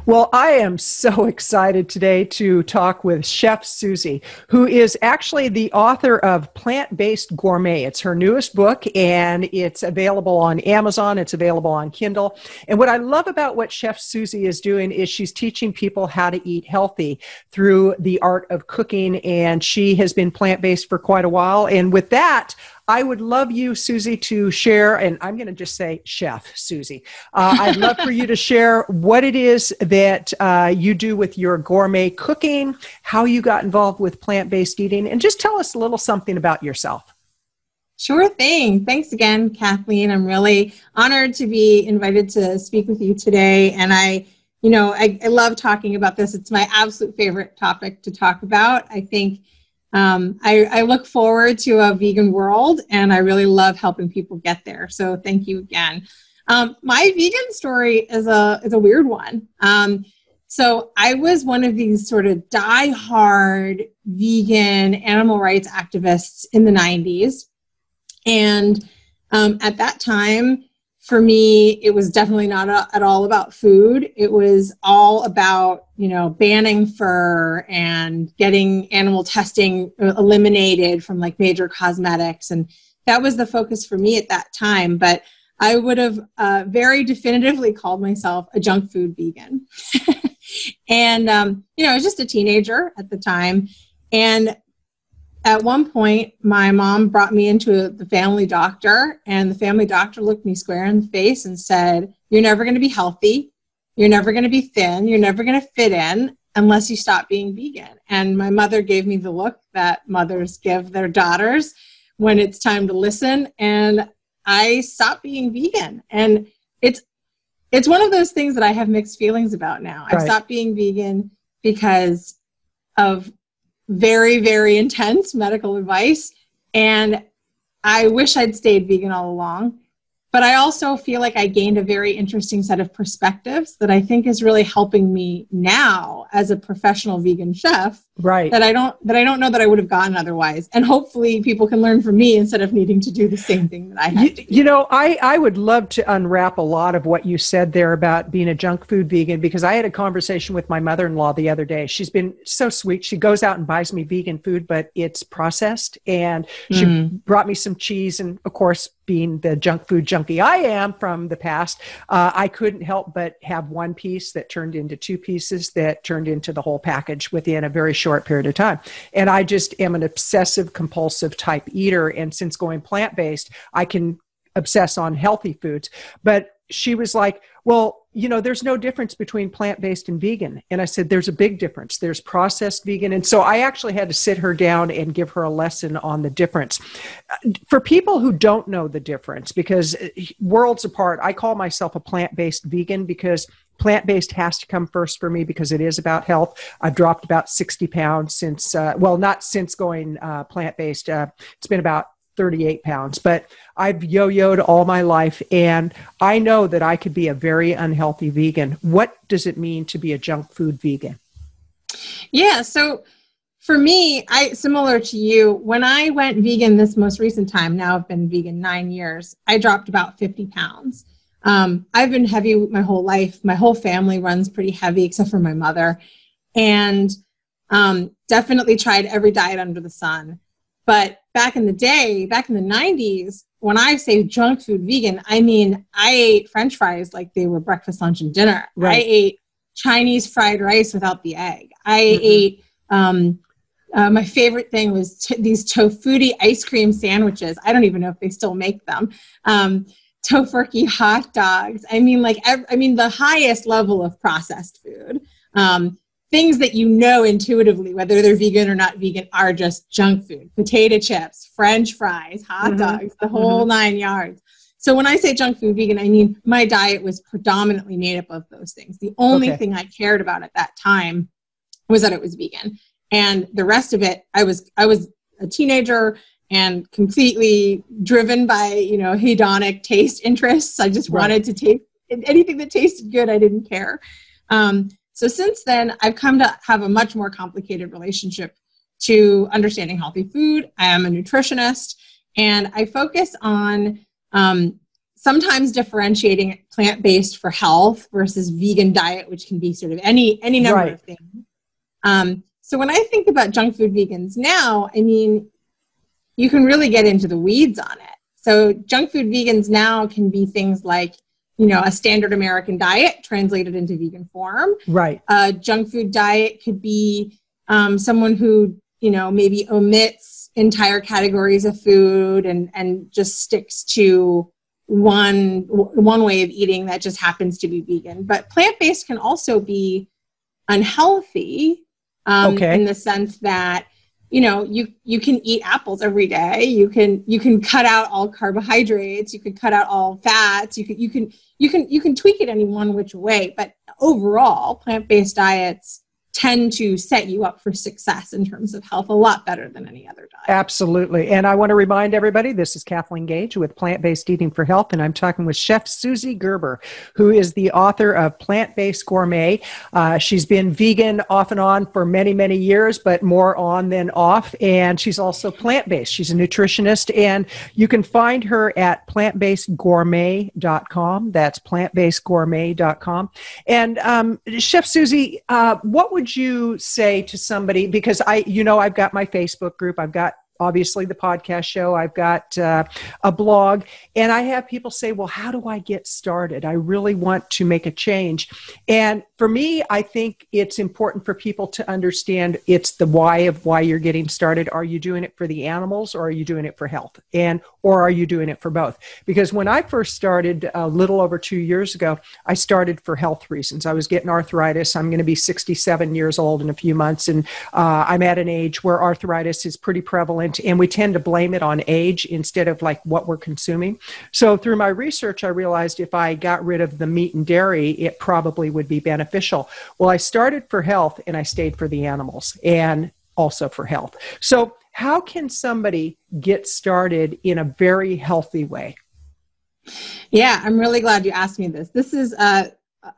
Well, I am so excited today to talk with Chef Suzi, who is actually the author of Plant-Based Gourmet. It's her newest book, and it's available on Amazon. It's available on Kindle. And what I love about what Chef Suzi is doing is she's teaching people how to eat healthy through the art of cooking, and she has been plant-based for quite a while. And with that, I would love you, Suzi, to share, and I'm going to just say Chef Suzi. I'd love for you to share what it is that you do with your gourmet cooking, how you got involved with plant-based eating, and just tell us a little something about yourself. Sure thing. Thanks again, Kathleen. I'm really honored to be invited to speak with you today. And I love talking about this. It's my absolute favorite topic to talk about. I think I look forward to a vegan world, and I really love helping people get there. So thank you again. My vegan story is a weird one. So I was one of these sort of die-hard vegan animal rights activists in the 90s. And at that time, for me, it was definitely not at all about food. It was all about, banning fur and getting animal testing eliminated from like major cosmetics. And that was the focus for me at that time. But I would have very definitively called myself a junk food vegan. And, I was just a teenager at the time. And at one point, my mom brought me into the family doctor, and the family doctor looked me square in the face and said, "You're never going to be healthy. You're never going to be thin. You're never going to fit in unless you stop being vegan." And my mother gave me the look that mothers give their daughters when it's time to listen. And I stopped being vegan. And it's one of those things that I have mixed feelings about now. Right. I stopped being vegan because of very, very intense medical advice. And I wish I'd stayed vegan all along. But I also feel like I gained a very interesting set of perspectives that I think is really helping me now as a professional vegan chef. Right. That I don't know that I would have gotten otherwise. And hopefully people can learn from me instead of needing to do the same thing that I had to do. I would love to unwrap a lot of what you said there about being a junk food vegan, because I had a conversation with my mother-in-law the other day. She's been so sweet. She goes out and buys me vegan food, but it's processed. And she brought me some cheese. And of course, being the junk food junkie I am from the past, I couldn't help but have one piece that turned into two pieces that turned into the whole package within a very short period of time. And I just am an obsessive compulsive type eater. And since going plant-based, I can obsess on healthy foods. But she was like, "Well, there's no difference between plant-based and vegan." And I said, "There's a big difference. There's processed vegan." And so I actually had to sit her down and give her a lesson on the difference. For people who don't know the difference, because worlds apart, I call myself a plant-based vegan because plant-based has to come first for me because it is about health. I've dropped about 60 pounds since, not since going plant-based. It's been about 38 pounds, but I've yo-yoed all my life, and I know that I could be a very unhealthy vegan. What does it mean to be a junk food vegan? Yeah, so for me, similar to you, when I went vegan this most recent time, now I've been vegan 9 years, I dropped about 50 pounds. I've been heavy my whole life. My whole family runs pretty heavy, except for my mother, and definitely tried every diet under the sun. But back in the day, back in the 90s, when I say junk food vegan, I mean, I ate French fries like they were breakfast, lunch, and dinner. Right. I ate Chinese fried rice without the egg. I ate, my favorite thing was these tofutti ice cream sandwiches. I don't even know if they still make them. Tofurkey hot dogs. I mean, the highest level of processed food. Things that intuitively, whether they're vegan or not vegan, are just junk food. Potato chips, French fries, hot dogs, the whole 9 yards. So when I say junk food vegan, I mean my diet was predominantly made up of those things. The only thing I cared about at that time was that it was vegan. And the rest of it, I was a teenager and completely driven by, hedonic taste interests. I just wanted to taste anything that tasted good. I didn't care. So since then, I've come to have a much more complicated relationship to understanding healthy food. I am a nutritionist, and I focus on sometimes differentiating plant-based for health versus vegan diet, which can be sort of any number of things. So when I think about junk food vegans now, I mean, you can really get into the weeds on it. So junk food vegans now can be things like, you know, a standard American diet translated into vegan form. Right. A junk food diet could be someone who, you know, maybe omits entire categories of food and just sticks to one way of eating that just happens to be vegan. But plant-based can also be unhealthy in the sense that, you know, you can eat apples every day. You can cut out all carbohydrates. You can cut out all fats. You can tweak it any one which way. But overall, plant-based diets tend to set you up for success in terms of health a lot better than any other diet. Absolutely. And I want to remind everybody, this is Kathleen Gage with Plant-Based Eating for Health, and I'm talking with Chef Suzi Gerber, who is the author of Plant-Based Gourmet. She's been vegan off and on for many, many years, but more on than off. And she's also plant-based. She's a nutritionist, and you can find her at plantbasedgourmet.com. That's plantbasedgourmet.com. And Chef Suzi, what would you say to somebody, because I've got my Facebook group, I've got obviously the podcast show, I've got a blog, and I have people say, well, how do I get started? I really want to make a change. And for me, I think it's important for people to understand it's the why of why you're getting started. Are you doing it for the animals, or are you doing it for health? Or are you doing it for both? Because when I first started a little over 2 years ago, I started for health reasons. I was getting arthritis. I'm going to be 67 years old in a few months, and I'm at an age where arthritis is pretty prevalent, and we tend to blame it on age instead of like what we're consuming. So through my research, I realized if I got rid of the meat and dairy, it probably would be beneficial. Well, I started for health, and I stayed for the animals and also for health. So how can somebody get started in a very healthy way? Yeah, I'm really glad you asked me this. This is a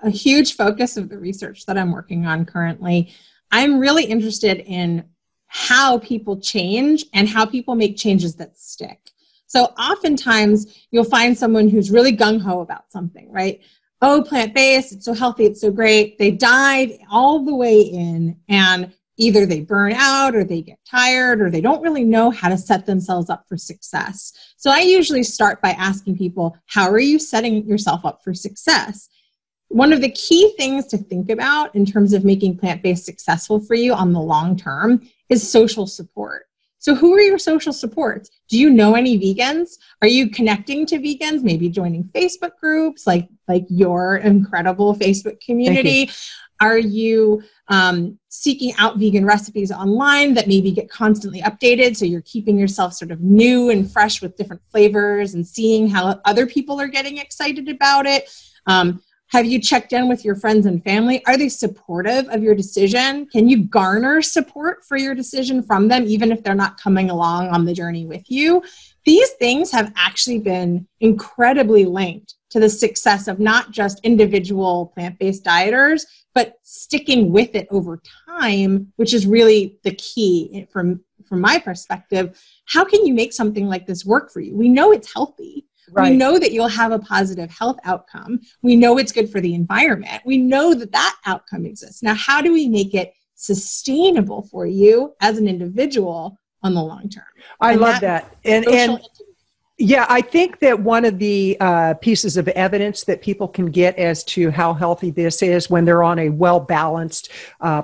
huge focus of the research that I'm working on currently. I'm really interested in how people change and how people make changes that stick. So oftentimes you'll find someone who's really gung-ho about something, right? Oh, plant-based, it's so healthy, it's so great. They dive all the way in, and either they burn out, or they get tired, or they don't really know how to set themselves up for success. So I usually start by asking people, how are you setting yourself up for success? One of the key things to think about in terms of making plant-based successful for you on the long term is social support. So who are your social supports? Do you know any vegans? Are you connecting to vegans? Maybe joining Facebook groups like your incredible Facebook community? Are you seeking out vegan recipes online that maybe get constantly updated, so you're keeping yourself sort of new and fresh with different flavors and seeing how other people are getting excited about it? Have you checked in with your friends and family? Are they supportive of your decision? Can you garner support for your decision from them, even if they're not coming along on the journey with you? These things have actually been incredibly linked to the success of not just individual plant-based dieters, but sticking with it over time, which is really the key from my perspective. How can you make something like this work for you? We know it's healthy. Right. We know that you'll have a positive health outcome. We know it's good for the environment. We know that that outcome exists. Now, how do we make it sustainable for you as an individual on the long term? I love that. And yeah, I think that one of the pieces of evidence that people can get as to how healthy this is when they're on a well-balanced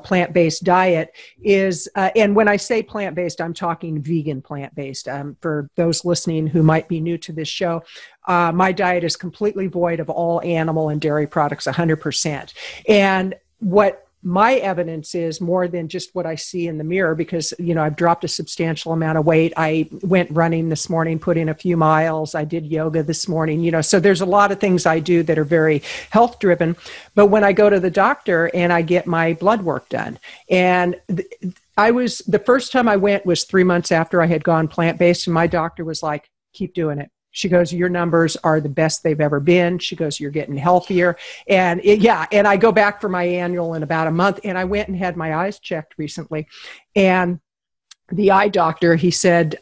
plant-based diet is, and when I say plant-based, I'm talking vegan plant-based. For those listening who might be new to this show, my diet is completely void of all animal and dairy products, 100%. And what my evidence is more than just what I see in the mirror, because, I've dropped a substantial amount of weight. I went running this morning, put in a few miles. I did yoga this morning, so there's a lot of things I do that are very health driven. But when I go to the doctor and I get my blood work done, and the first time I went was 3 months after I had gone plant-based, and my doctor was like, keep doing it. She goes, your numbers are the best they've ever been. She goes, you're getting healthier. And and I go back for my annual in about a month, and I went and had my eyes checked recently. And the eye doctor, he said,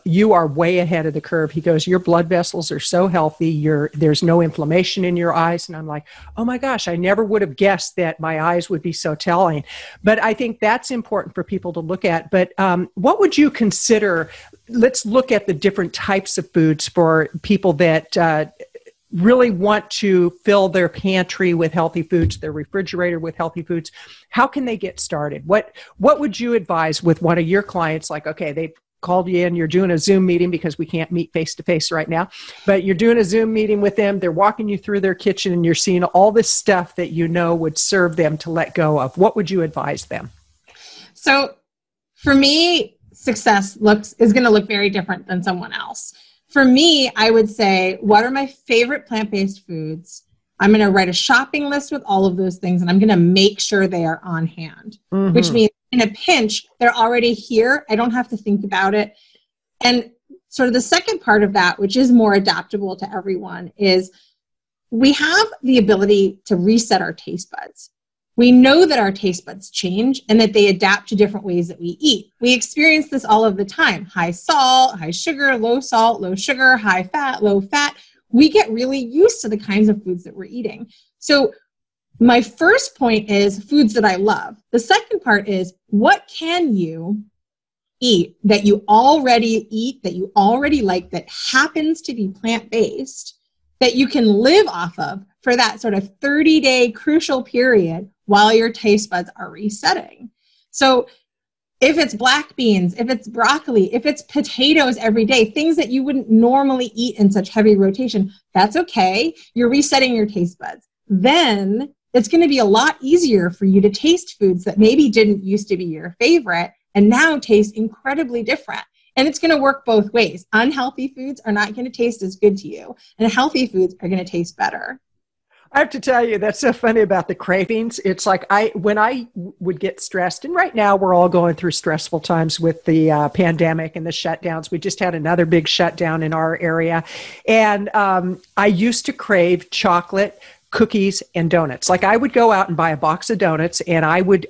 you are way ahead of the curve. He goes, your blood vessels are so healthy. There's no inflammation in your eyes. And I'm like, oh my gosh, I never would have guessed that my eyes would be so telling. But I think that's important for people to look at. But what would you consider? Let's look at the different types of foods for people that really want to fill their pantry with healthy foods, their refrigerator with healthy foods. How can they get started? What would you advise with one of your clients? Like, okay, they've called you in, you're doing a Zoom meeting because we can't meet face to face right now, but you're doing a Zoom meeting with them. They're walking you through their kitchen and you're seeing all this stuff that you know would serve them to let go of. What would you advise them? So for me, success is going to look very different than someone else. For me, I would say, what are my favorite plant-based foods? I'm going to write a shopping list with all of those things, and I'm going to make sure they are on hand, which means in a pinch, they're already here. I don't have to think about it. And sort of the second part of that, which is more adaptable to everyone, is we have the ability to reset our taste buds. We know that our taste buds change and that they adapt to different ways that we eat. We experience this all of the time. High salt, high sugar, low salt, low sugar, high fat, low fat. We get really used to the kinds of foods that we're eating. So my first point is foods that I love. The second part is, what can you eat that you already eat, that you already like, that happens to be plant-based, that you can live off of for that sort of 30-day crucial period while your taste buds are resetting. So if it's black beans, if it's broccoli, if it's potatoes every day, things that you wouldn't normally eat in such heavy rotation, that's okay. You're resetting your taste buds. Then it's going to be a lot easier for you to taste foods that maybe didn't used to be your favorite and now taste incredibly different. And it's going to work both ways. Unhealthy foods are not going to taste as good to you, and healthy foods are going to taste better. I have to tell you, that's so funny about the cravings. It's like when I would get stressed, and right now we're all going through stressful times with the pandemic and the shutdowns. We just had another big shutdown in our area. And I used to crave chocolate, cookies, and donuts. Like I would go out and buy a box of donuts, and I would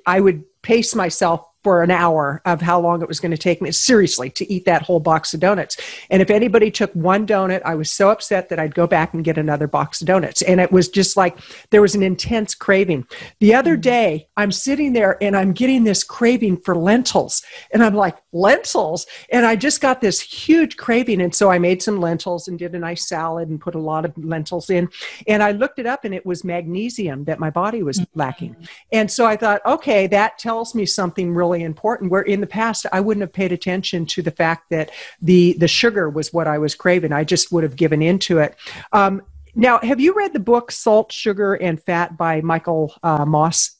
pace myself for an hour of how long it was going to take me, seriously, to eat that whole box of donuts. And if anybody took one donut, I was so upset that I'd go back and get another box of donuts. And it was just like, there was an intense craving. The other day, I'm sitting there and I'm getting this craving for lentils. And I'm like, lentils? And I just got this huge craving. And so I made some lentils and did a nice salad and put a lot of lentils in. And I looked it up, and it was magnesium that my body was lacking. And so I thought, okay, that tells me something really important, where in the past I wouldn't have paid attention to the fact that the sugar was what I was craving. I just would have given into it. Now, have you read the book Salt, Sugar, and Fat by Michael Moss?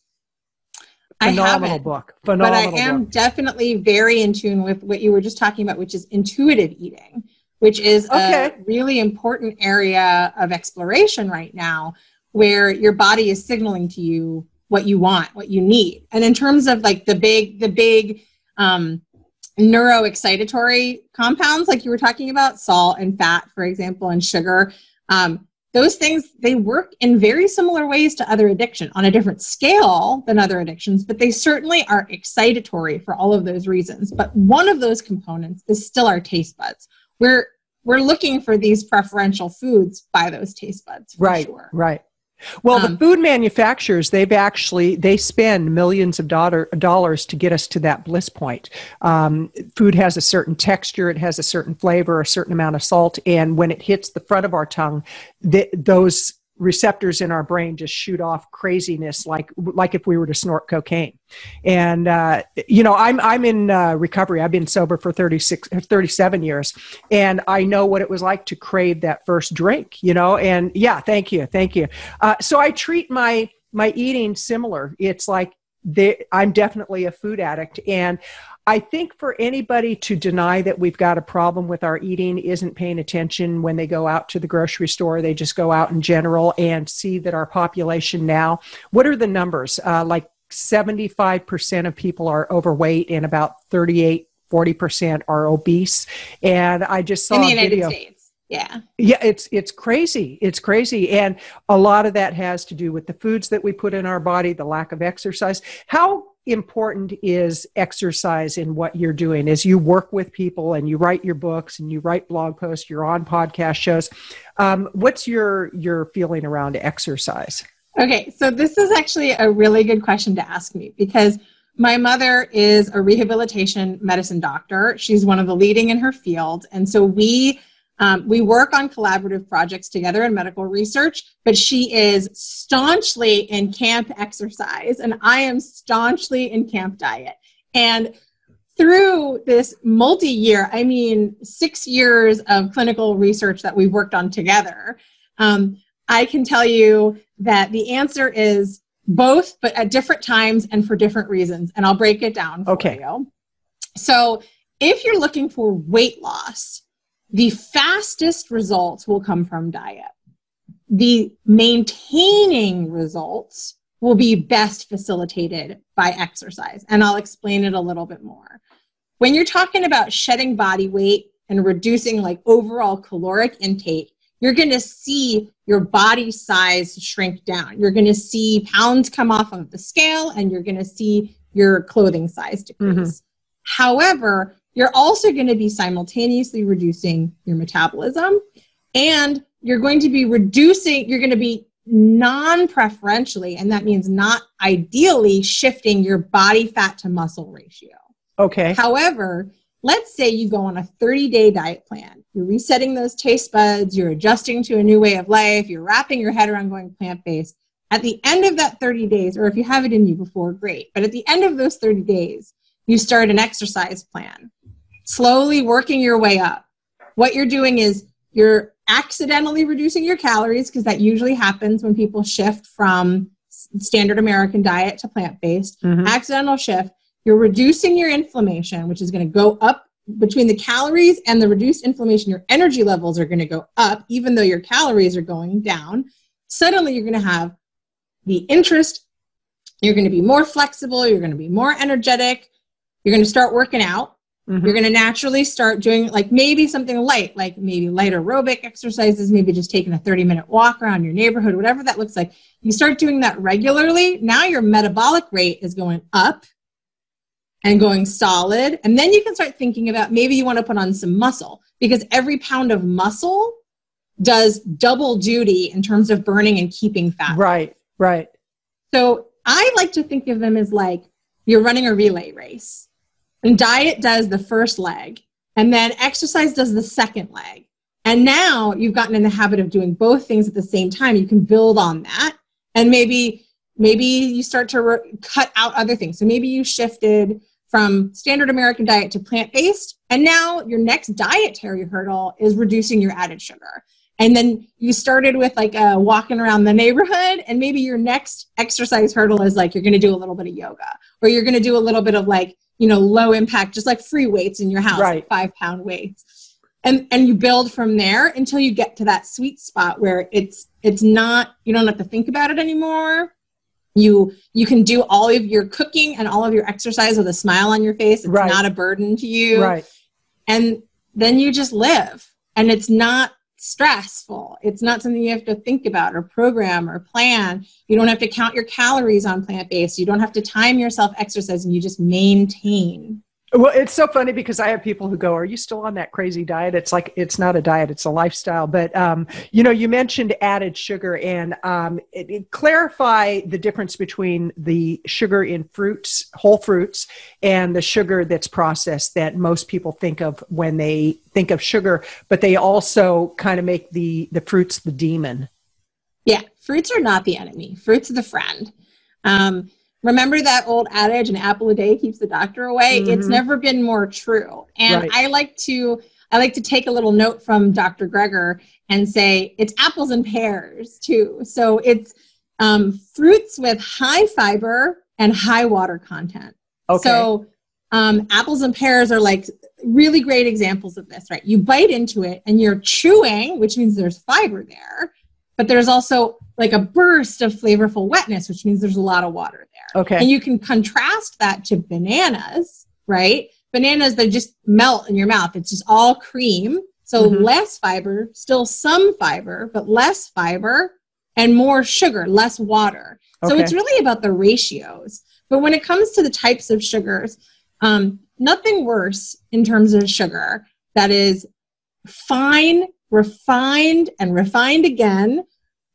Phenomenal book. Phenomenal but I am definitely very in tune with what you were just talking about, which is intuitive eating, which is a really important area of exploration right now, where your body is signaling to you what you want, what you need. And in terms of like the big neuroexcitatory compounds, like you were talking about, salt and fat, for example, and sugar, those things, they work in very similar ways to other addiction, on a different scale than other addictions, but they certainly are excitatory for all of those reasons. But one of those components is still our taste buds. We're looking for these preferential foods by those taste buds. For sure. Right. Well, the food manufacturers, they spend millions of dollars to get us to that bliss point. Food has a certain texture, it has a certain flavor, a certain amount of salt, and when it hits the front of our tongue, those receptors in our brain just shoot off craziness, like if we were to snort cocaine. And I'm in recovery. I've been sober for 37 years, and I know what it was like to crave that first drink. And yeah, thank you. So I treat my eating similar. It's like I'm definitely a food addict, and I think for anybody to deny that we've got a problem with our eating isn't paying attention when they go out to the grocery store. They just go out in general and see that our population now, what are the numbers? Like 75% of people are overweight, and about 40% are obese. And I just saw in the a video. United States. Yeah, it's crazy. It's crazy. And a lot of that has to do with the foods that we put in our body, the lack of exercise. How important is exercise in what you're doing as you work with people and you write your books and you write blog posts, you're on podcast shows? What's your feeling around exercise? Okay, so this is actually a really good question to ask me, because my mother is a rehabilitation medicine doctor. She's one of the leading in her field. And so we work on collaborative projects together in medical research, but she is staunchly in camp exercise, and I am staunchly in camp diet. And through this multi-year, 6 years of clinical research that we've worked on together, I can tell you that the answer is both, but at different times and for different reasons. And I'll break it down for you. So if you're looking for weight loss, the fastest results will come from diet. The maintaining results will be best facilitated by exercise. And I'll explain it a little bit more. When you're talking about shedding body weight and reducing like overall caloric intake, you're going to see your body size shrink down. You're going to see pounds come off of the scale, and you're going to see your clothing size decrease. Mm-hmm. However, you're also going to be simultaneously reducing your metabolism, and you're going to be non-preferentially, and that means not ideally, shifting your body fat to muscle ratio. Okay. However, let's say you go on a 30-day diet plan. You're resetting those taste buds. You're adjusting to a new way of life. You're wrapping your head around going plant-based. At the end of that 30 days, or if you have it in you before, great. But at the end of those 30 days, you start an exercise plan, slowly working your way up. What you're doing is you're accidentally reducing your calories, because that usually happens when people shift from standard American diet to plant-based. Mm-hmm. Accidental shift. You're reducing your inflammation, which is going to go up between the calories and the reduced inflammation. Your energy levels are going to go up, even though your calories are going down. Suddenly, you're going to have the interest. You're going to be more flexible. You're going to be more energetic. You're going to start working out. Mm-hmm. You're going to naturally start doing like maybe something light, like maybe light aerobic exercises, maybe just taking a 30-minute walk around your neighborhood, whatever that looks like. You start doing that regularly. Now your metabolic rate is going up and going solid. And then you can start thinking about maybe you want to put on some muscle, because every pound of muscle does double duty in terms of burning and keeping fat. Right. So I like to think of them as like you're running a relay race, and diet does the first leg, and then exercise does the second leg. And now you've gotten in the habit of doing both things at the same time. You can build on that. And maybe you start to cut out other things. So maybe you shifted from standard American diet to plant-based, and now your next dietary hurdle is reducing your added sugar. And then you started with like walking around the neighborhood, and maybe your next exercise hurdle is like you're going to do a little bit of yoga, or you're going to do a little bit of like, low impact, just like free weights in your house, right. Like 5-pound weights. And you build from there until you get to that sweet spot where it's not, you don't have to think about it anymore. You can do all of your cooking and all of your exercise with a smile on your face. It's right. Not a burden to you. Right. And then you just live, and it's not stressful. It's not something you have to think about or program or plan. You don't have to count your calories on plant-based. You don't have to time yourself exercising. You just maintain. Well, it's so funny because I have people who go, are you still on that crazy diet? It's like, it's not a diet, it's a lifestyle. But, you mentioned added sugar, and clarify the difference between the sugar in fruits, whole fruits, and the sugar that's processed that most people think of when they think of sugar, but they also kind of make the fruits the demon. Yeah, fruits are not the enemy. Fruits are the friend. Remember that old adage, an apple a day keeps the doctor away? Mm-hmm. It's never been more true. And right. I like to take a little note from Dr. Greger and say it's apples and pears too. So it's fruits with high fiber and high water content. Okay. So apples and pears are like really great examples of this, right? You bite into it and you're chewing, which means there's fiber there, but there's also like a burst of flavorful wetness, which means there's a lot of water there. Okay. And you can contrast that to bananas, right? Bananas, they just melt in your mouth. It's just all cream. So less fiber, still some fiber, but less fiber and more sugar, less water. So it's really about the ratios. But when it comes to the types of sugars, nothing worse in terms of sugar that is fine, refined, and refined again,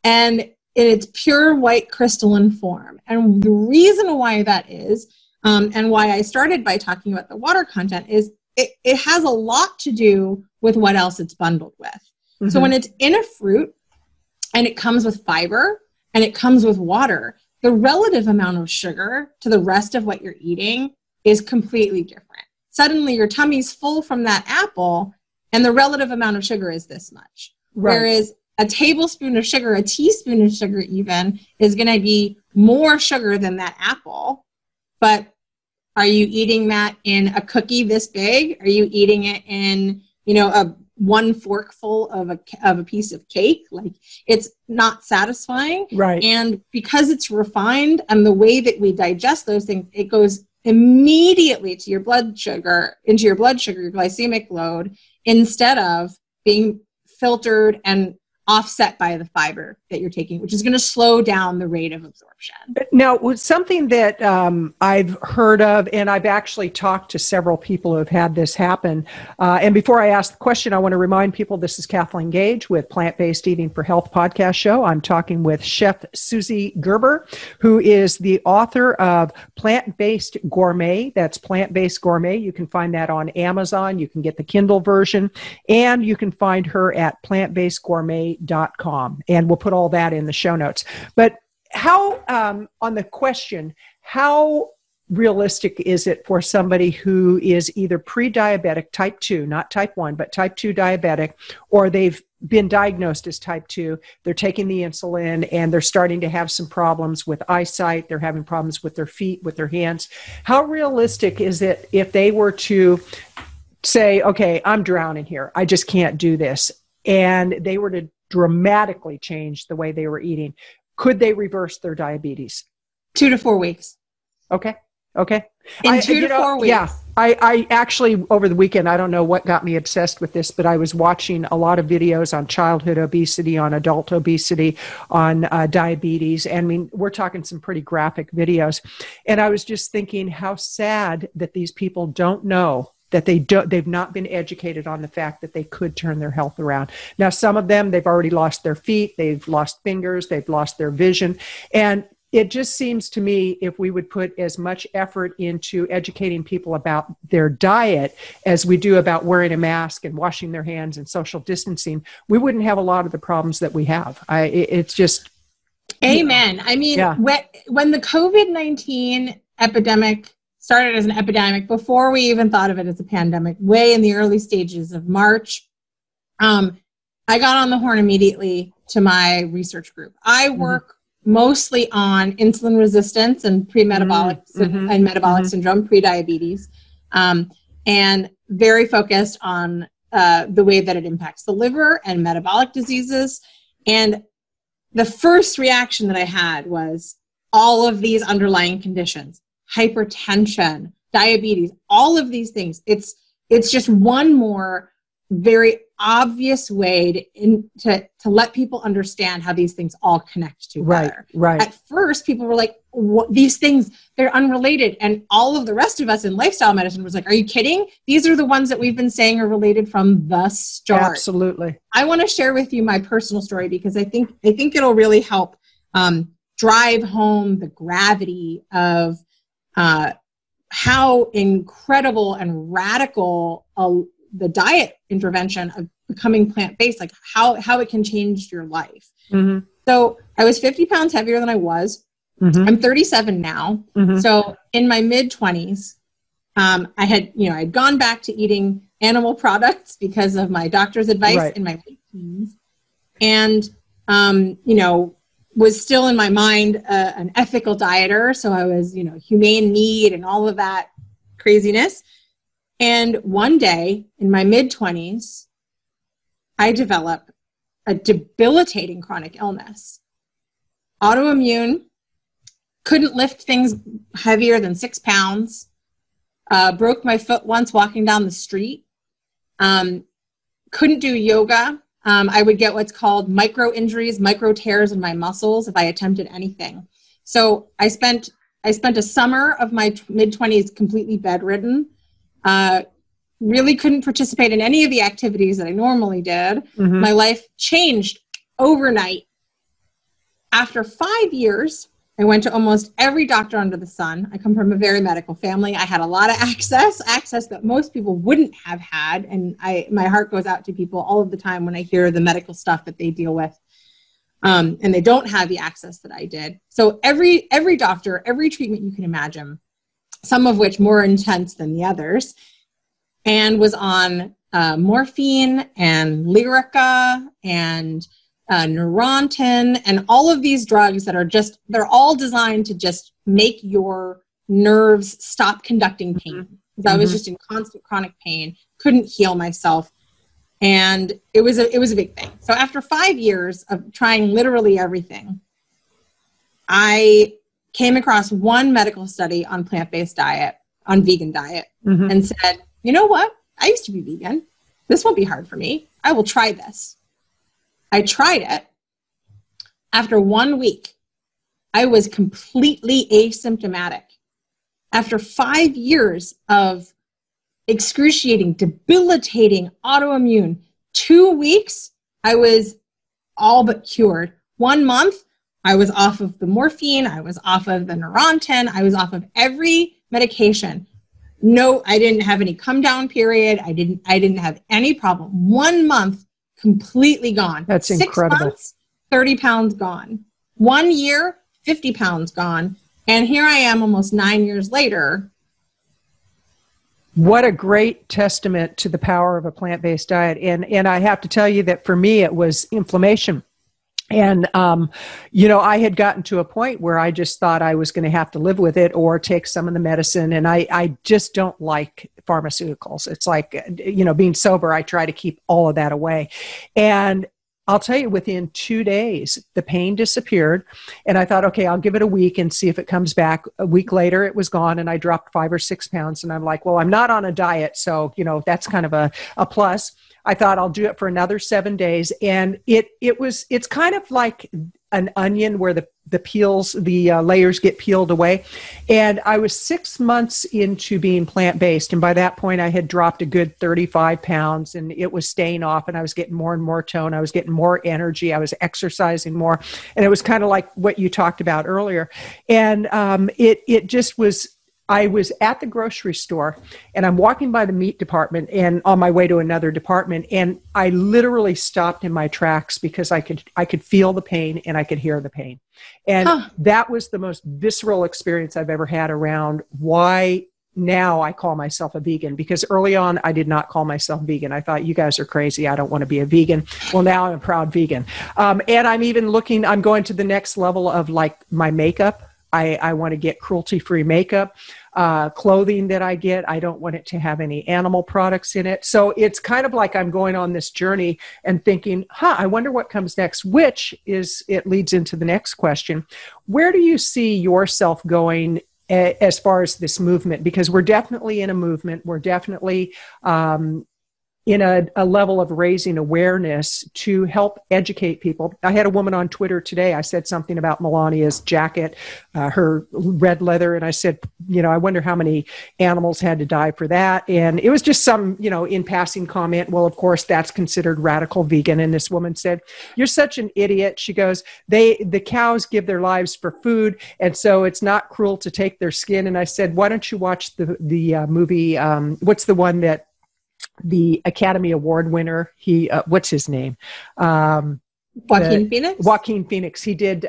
and in its pure white crystalline form. And the reason why that is, and why I started by talking about the water content, is it has a lot to do with what else it's bundled with. So when it's in a fruit and it comes with fiber and it comes with water, the relative amount of sugar to the rest of what you're eating is completely different. Suddenly your tummy's full from that apple and the relative amount of sugar is this much. Right. Whereas a tablespoon of sugar, a teaspoon of sugar even, is going to be more sugar than that apple. But are you eating that in a cookie this big? Are you eating it in, a one forkful of a piece of cake? Like, it's not satisfying. Right. And because it's refined and the way that we digest those things, it goes immediately to your blood sugar, your glycemic load, instead of being filtered and offset by the fiber that you're taking, which is going to slow down the rate of absorption. Now, something that I've heard of, and I've actually talked to several people who have had this happen. And before I ask the question, I want to remind people this is Kathleen Gage with Plant-Based Eating for Health podcast show. I'm talking with Chef Suzi Gerber, who is the author of Plant-Based Gourmet. That's Plant-Based Gourmet. You can find that on Amazon. You can get the Kindle version, and you can find her at plantbasedgourmet.com. And we'll put all that in the show notes. But how, on the question, how realistic is it for somebody who is either pre-diabetic, type 2, not type 1, but type 2 diabetic, or they've been diagnosed as type 2, they're taking the insulin and they're starting to have some problems with eyesight, they're having problems with their feet, with their hands. How realistic is it if they were to say, okay, I'm drowning here, I just can't do this, and they were to dramatically change the way they were eating? Could they reverse their diabetes? 2 to 4 weeks. Okay. In 2 to 4 weeks. Yeah. I actually, over the weekend, I don't know what got me obsessed with this, but I was watching a lot of videos on childhood obesity, on adult obesity, on diabetes. I mean, we're talking some pretty graphic videos. And I was just thinking how sad that these people don't know that they've not been educated on the fact that they could turn their health around. Now, some of them, they've already lost their feet, they've lost fingers, they've lost their vision. And it just seems to me, if we would put as much effort into educating people about their diet as we do about wearing a mask and washing their hands and social distancing, we wouldn't have a lot of the problems that we have. It's just... Amen. I mean, when the COVID-19 epidemic started as an epidemic, before we even thought of it as a pandemic, way in the early stages of March, I got on the horn immediately to my research group. I work mostly on insulin resistance and pre-metabolic and metabolic syndrome, pre-diabetes, and very focused on the way that it impacts the liver and metabolic diseases. And the first reaction that I had was all of these underlying conditions: hypertension, diabetes, all of these things. It's just one more very obvious way to let people understand how these things all connect together. Right. At first, people were like, what, these things, they're unrelated. And all of the rest of us in lifestyle medicine was like, are you kidding? These are the ones that we've been saying are related from the start. Absolutely. I want to share with you my personal story because I think it'll really help drive home the gravity of how incredible and radical the diet intervention of becoming plant-based, like how it can change your life. So I was 50 pounds heavier than I was. I'm 37 now. So in my mid-20s, I'd gone back to eating animal products because of my doctor's advice in my late teens, and was still in my mind an ethical dieter. So I was, humane meat and all of that craziness. And one day in my mid-20s, I developed a debilitating chronic illness. Autoimmune, couldn't lift things heavier than 6 pounds, broke my foot once walking down the street, couldn't do yoga. I would get what's called micro injuries, micro tears in my muscles if I attempted anything. So I spent a summer of my mid-20s completely bedridden. Really couldn't participate in any of the activities that I normally did. Mm-hmm. My life changed overnight. After 5 years, I went to almost every doctor under the sun. I come from a very medical family. I had a lot of access that most people wouldn't have had. And my heart goes out to people all of the time when I hear the medical stuff that they deal with. And they don't have the access that I did. So every doctor, every treatment you can imagine, some of which more intense than the others, and was on morphine and Lyrica and Neurontin and all of these drugs that are they're all designed to just make your nerves stop conducting pain. Because I was just in constant chronic pain, couldn't heal myself. And it was a big thing. So after 5 years of trying literally everything, I came across one medical study on plant-based diet, on vegan diet, and said, you know what? I used to be vegan. This won't be hard for me. I will try this. I tried it. After 1 week, I was completely asymptomatic. After 5 years of excruciating, debilitating, autoimmune, 2 weeks, I was all but cured. 1 month, I was off of the morphine. I was off of the Neurontin. I was off of every medication. No, I didn't have any come down period. I didn't have any problem. 1 month, completely gone. That's incredible. 6 months, 30 pounds gone. 1 year, 50 pounds gone. And here I am almost 9 years later. What a great testament to the power of a plant-based diet. And I have to tell you that for me, it was inflammation. And, I had gotten to a point where I just thought I was going to have to live with it or take some of the medicine. And I just don't like pharmaceuticals. It's like, being sober, I try to keep all of that away. And I'll tell you, within 2 days, the pain disappeared. And I thought, okay, I'll give it a week and see if it comes back. A week later, it was gone. And I dropped 5 or 6 pounds. And I'm like, well, I'm not on a diet. So, that's kind of a plus. I thought I'll do it for another 7 days. And it's kind of like an onion where the layers get peeled away. And I was 6 months into being plant-based. And by that point, I had dropped a good 35 pounds and it was staying off and I was getting more and more tone. I was getting more energy. I was exercising more. And it was kind of like what you talked about earlier. And it just was, I was at the grocery store and I'm walking by the meat department and on my way to another department. And I literally stopped in my tracks because I could feel the pain and I could hear the pain. And that was the most visceral experience I've ever had around why now I call myself a vegan, because early on I did not call myself vegan. I thought, you guys are crazy. I don't want to be a vegan. Well, now I'm a proud vegan. And I'm going to the next level of like my makeup. I want to get cruelty-free makeup. Clothing that I get, I don't want it to have any animal products in it. So it's kind of like I'm going on this journey and thinking, I wonder what comes next, it leads into the next question. Where do you see yourself going as far as this movement? Because we're definitely in a movement. We're definitely in a level of raising awareness to help educate people. I had a woman on Twitter today. I said something about Melania's jacket, her red leather. And I said, I wonder how many animals had to die for that. And it was just some, in passing comment. Well, of course, that's considered radical vegan. And this woman said, you're such an idiot. She goes, the cows give their lives for food. And so it's not cruel to take their skin. And I said, why don't you watch the movie? What's the one that the Academy Award winner, what's his name? Joaquin Phoenix? Joaquin Phoenix. He did,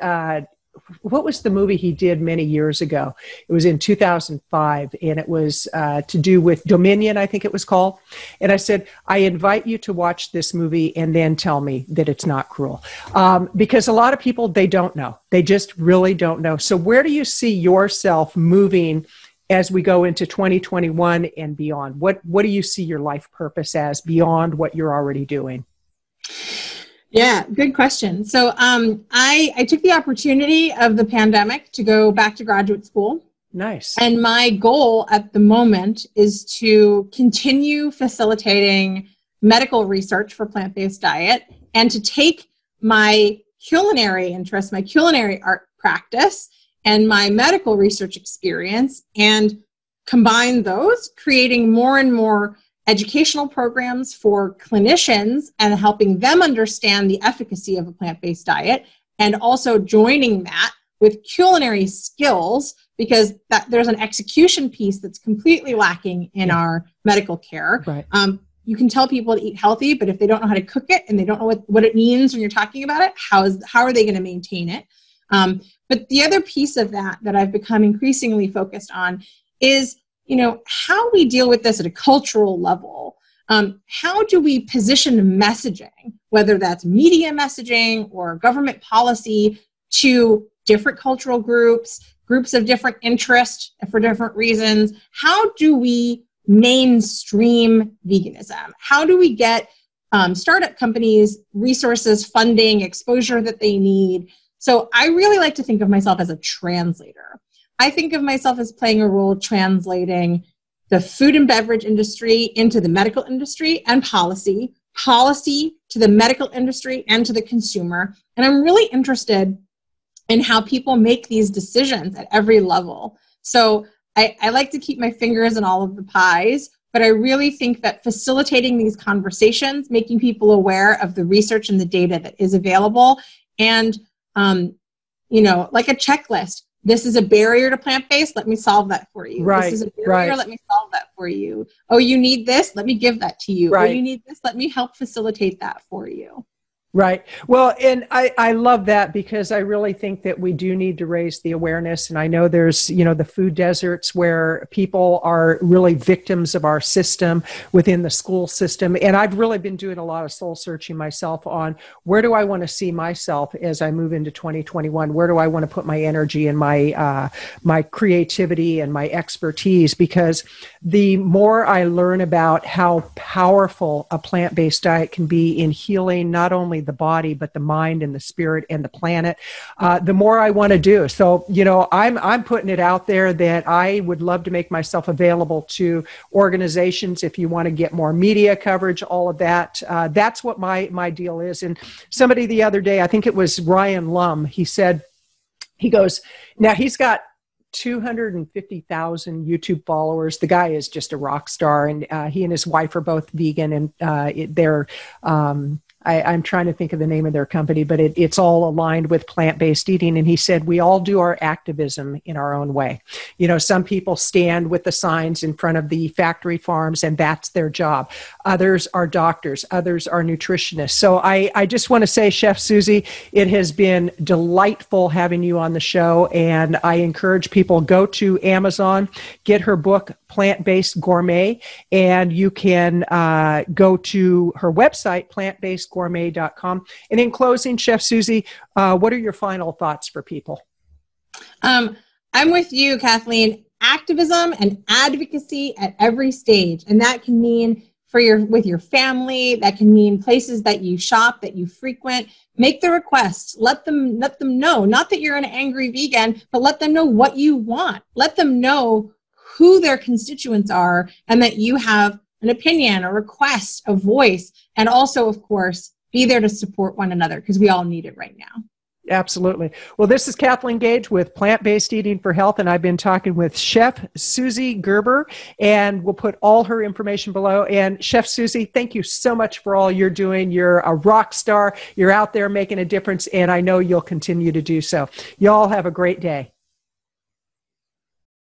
what was the movie he did many years ago? It was in 2005, and it was to do with Dominion, I think it was called. And I said, I invite you to watch this movie and then tell me that it's not cruel. Because a lot of people, they don't know. They just really don't know. So where do you see yourself moving as we go into 2021 and beyond? What do you see your life purpose as beyond what you're already doing? Yeah, good question. So I took the opportunity of the pandemic to go back to graduate school. Nice. And my goal at the moment is to continue facilitating medical research for plant-based diet and to take my culinary interest, my culinary art practice, and my medical research experience and combine those, creating more and more educational programs for clinicians and helping them understand the efficacy of a plant-based diet, and also joining that with culinary skills, because there's an execution piece that's completely lacking in our medical care. Right. You can tell people to eat healthy, but if they don't know how to cook it and they don't know what it means when you're talking about it, how are they going to maintain it? But the other piece of that I've become increasingly focused on is, how we deal with this at a cultural level. How do we position messaging, whether that's media messaging or government policy, to different cultural groups of different interest for different reasons? How do we mainstream veganism? How do we get startup companies resources, funding, exposure that they need? So I really like to think of myself as a translator. I think of myself as playing a role translating the food and beverage industry into the medical industry and policy to the medical industry and to the consumer. And I'm really interested in how people make these decisions at every level. So I like to keep my fingers in all of the pies, but I really think that facilitating these conversations, making people aware of the research and the data that is available, and, like a checklist. This is a barrier to plant-based. Let me solve that for you. Right, this is a barrier. Let me solve that for you. Oh, you need this? Let me give that to you. Right. Oh, you need this? Let me help facilitate that for you. Right. Well, and I love that, because I really think that we do need to raise the awareness. And I know there's, the food deserts where people are really victims of our system within the school system. And I've really been doing a lot of soul searching myself on where do I want to see myself as I move into 2021? Where do I want to put my energy and my creativity and my expertise? Because the more I learn about how powerful a plant-based diet can be in healing not only the body, but the mind and the spirit and the planet, the more I want to do. So, I'm putting it out there that I would love to make myself available to organizations if you want to get more media coverage, all of that. That's what my deal is. And somebody the other day, I think it was Ryan Lum, he goes, now he's got 250,000 YouTube followers. The guy is just a rock star, and he and his wife are both vegan, and they're I'm trying to think of the name of their company, but it's all aligned with plant-based eating. And he said, we all do our activism in our own way. Some people stand with the signs in front of the factory farms, and that's their job. Others are doctors. Others are nutritionists. So I just want to say, Chef Suzi, it has been delightful having you on the show. And I encourage people, go to Amazon, get her book, Plant-Based Gourmet, and you can go to her website, plantbasedgourmet.com. And in closing, Chef Suzi, what are your final thoughts for people? I'm with you, Kathleen. Activism and advocacy at every stage, and that can mean with your family. That can mean places that you shop, that you frequent. Make the requests. Let them know. Not that you're an angry vegan, but let them know what you want. Let them know who their constituents are, and that you have an opinion, a request, a voice, and also, of course, be there to support one another, because we all need it right now. Absolutely. Well, this is Kathleen Gage with Plant-Based Eating for Health, and I've been talking with Chef Suzi Gerber, and we'll put all her information below. And Chef Suzi, thank you so much for all you're doing. You're a rock star. You're out there making a difference, and I know you'll continue to do so. You all have a great day.